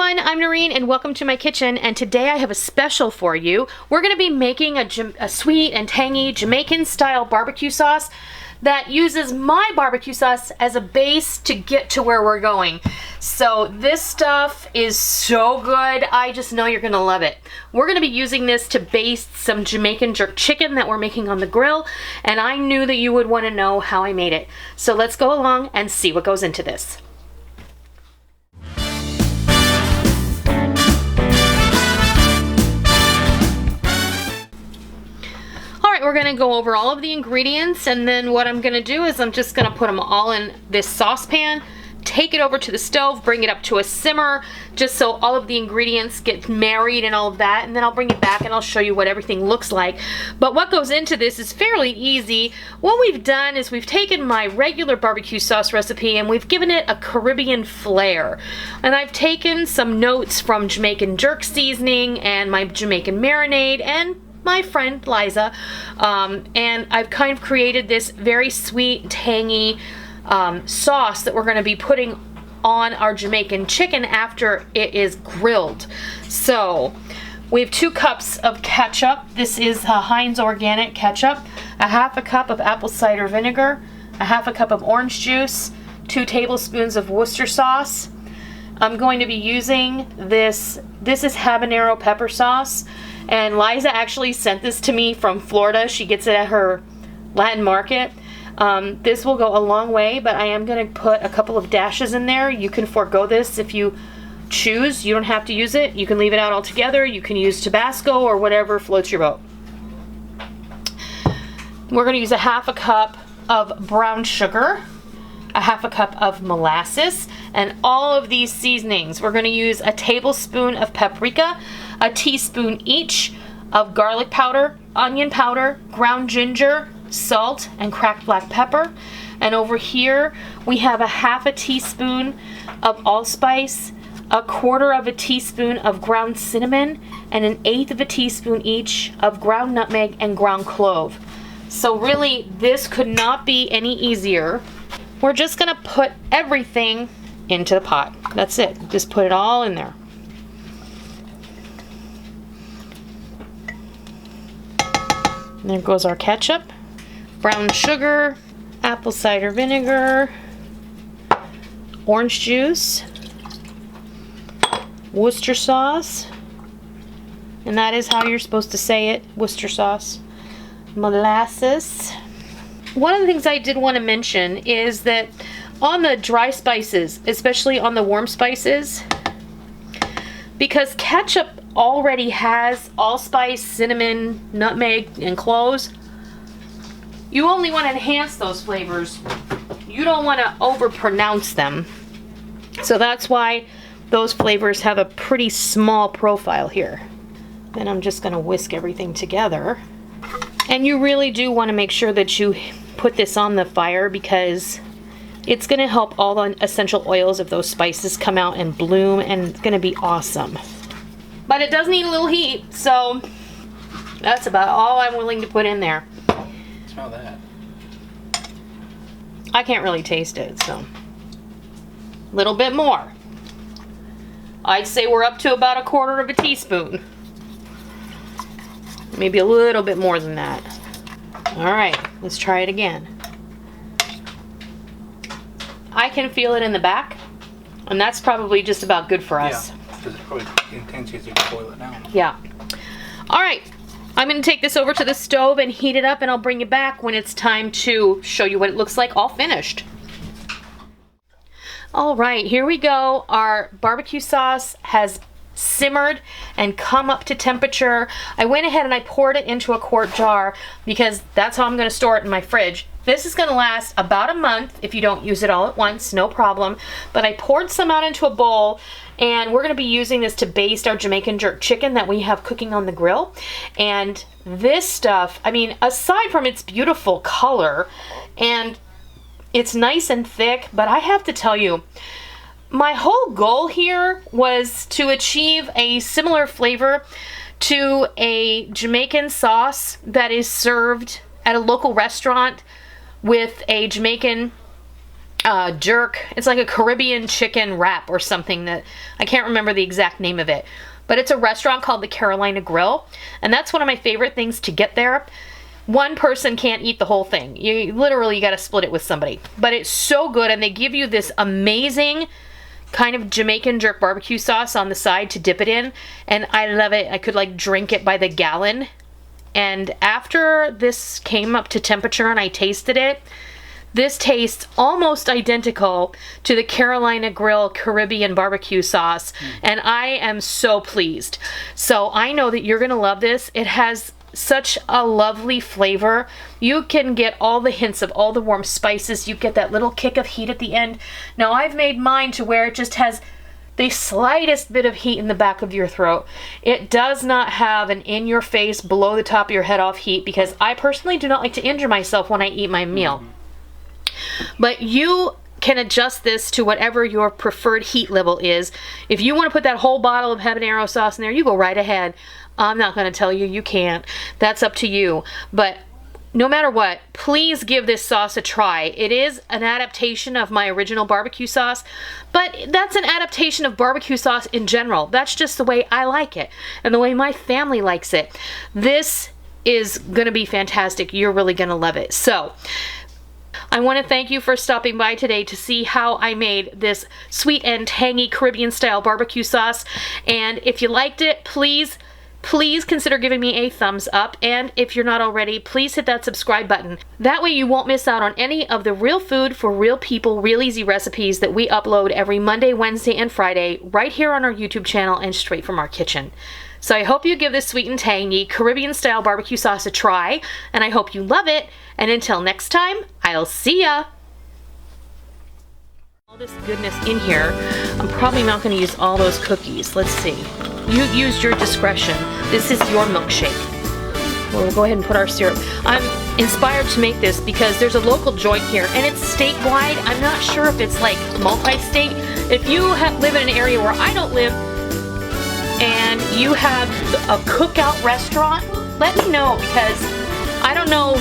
everyone, I'm Noreen and welcome to my kitchen, and today I have a special for you. We're going to be making a sweet and tangy Jamaican style barbecue sauce that uses my barbecue sauce as a base to get to where we're going. So this stuff is so good, I just know you're going to love it. We're going to be using this to baste some Jamaican jerk chicken that we're making on the grill, and I knew that you would want to know how I made it. So let's go along and see what goes into this. We're going to go over all of the ingredients, and then what I'm going to do is I'm just going to put them all in this saucepan, take it over to the stove, bring it up to a simmer just so all of the ingredients get married and all of that, and then I'll bring it back and I'll show you what everything looks like. But what goes into this is fairly easy. What we've done is we've taken my regular barbecue sauce recipe and we've given it a Caribbean flair. And I've taken some notes from Jamaican jerk seasoning and my Jamaican marinade and my friend Liza, and I've kind of created this very sweet, tangy sauce that we're going to be putting on our Jamaican chicken after it is grilled. So we have 2 cups of ketchup. This is Heinz organic ketchup, a half a cup of apple cider vinegar, a half a cup of orange juice, 2 tablespoons of Worcestershire sauce. I'm going to be using this is habanero pepper sauce. And Liza actually sent this to me from Florida. She gets it at her Latin market. This will go a long way, but I am going to put a couple of dashes in there. You can forego this if you choose. You don't have to use it. You can leave it out altogether. You can use Tabasco or whatever floats your boat. We're going to use a half a cup of brown sugar, a half a cup of molasses, and all of these seasonings. We're going to use a tablespoon of paprika, a teaspoon each of garlic powder, onion powder, ground ginger, salt, and cracked black pepper. And over here we have a half a teaspoon of allspice, a quarter of a teaspoon of ground cinnamon, and an eighth of a teaspoon each of ground nutmeg and ground clove. So really, this could not be any easier. We're just gonna put everything into the pot. That's it. Just put it all in there. And there goes our ketchup, brown sugar, apple cider vinegar, orange juice, Worcestershire sauce, and that is how you're supposed to say it, Worcestershire sauce, molasses. One of the things I did want to mention is that on the dry spices, especially on the warm spices, because ketchup already has allspice, cinnamon, nutmeg, and cloves, you only want to enhance those flavors. You don't want to overpronounce them. So that's why those flavors have a pretty small profile here. Then I'm just going to whisk everything together. And you really do want to make sure that you put this on the fire because it's going to help all the essential oils of those spices come out and bloom, and it's going to be awesome. But it does need a little heat, so that's about all I'm willing to put in there. Smell that. I can't really taste it, so a little bit more. I'd say we're up to about a quarter of a teaspoon. Maybe a little bit more than that. All right, let's try it again. I can feel it in the back, and that's probably just about good for us. Yeah, because it's probably intense as you boil it down. Yeah. All right, I'm going to take this over to the stove and heat it up, and I'll bring you back when it's time to show you what it looks like all finished. All right, here we go. Our barbecue sauce has simmered and come up to temperature. I went ahead and I poured it into a quart jar because that's how I'm going to store it in my fridge. This is going to last about a month if you don't use it all at once, no problem. But I poured some out into a bowl, and we're going to be using this to baste our Jamaican jerk chicken that we have cooking on the grill. And this stuff, I mean, aside from its beautiful color and it's nice and thick, but I have to tell you, my whole goal here was to achieve a similar flavor to a Jamaican sauce that is served at a local restaurant with a Jamaican jerk. It's like a Caribbean chicken wrap or something that I can't remember the exact name of it. But it's a restaurant called the Carolina Grill, and that's one of my favorite things to get there. One person can't eat the whole thing. You literally got to split it with somebody. But it's so good, and they give you this amazing kind of Jamaican jerk barbecue sauce on the side to dip it in, and I love it. I could like drink it by the gallon. And after this came up to temperature and I tasted it, this tastes almost identical to the Carolina Grill Caribbean barbecue sauce, and I am so pleased. So I know that you're gonna love this. It has such a lovely flavor. You can get all the hints of all the warm spices. You get that little kick of heat at the end. Now I've made mine to where it just has the slightest bit of heat in the back of your throat. It does not have an in-your-face, blow the top of your head off heat, because I personally do not like to injure myself when I eat my meal. But you can adjust this to whatever your preferred heat level is. If you want to put that whole bottle of habanero sauce in there, you go right ahead. I'm not going to tell you you can't. That's up to you. But no matter what, please give this sauce a try. It is an adaptation of my original barbecue sauce, but that's an adaptation of barbecue sauce in general. That's just the way I like it and the way my family likes it. This is going to be fantastic. You're really going to love it. So I want to thank you for stopping by today to see how I made this sweet and tangy Caribbean style barbecue sauce. And if you liked it, please consider giving me a thumbs up, and if you're not already, please hit that subscribe button. That way you won't miss out on any of the real food for real people, real easy recipes that we upload every Monday, Wednesday, and Friday right here on our YouTube channel and straight from our kitchen. So I hope you give this sweet and tangy Caribbean style barbecue sauce a try, and I hope you love it, and until next time, I'll see ya! All this goodness in here. I'm probably not going to use all those cookies. Let's see. You used your discretion. This is your milkshake. We'll go ahead and put our syrup. I'm inspired to make this because there's a local joint here and it's statewide. I'm not sure if it's like multi-state. If you live in an area where I don't live and you have a cookout restaurant, let me know, because I don't know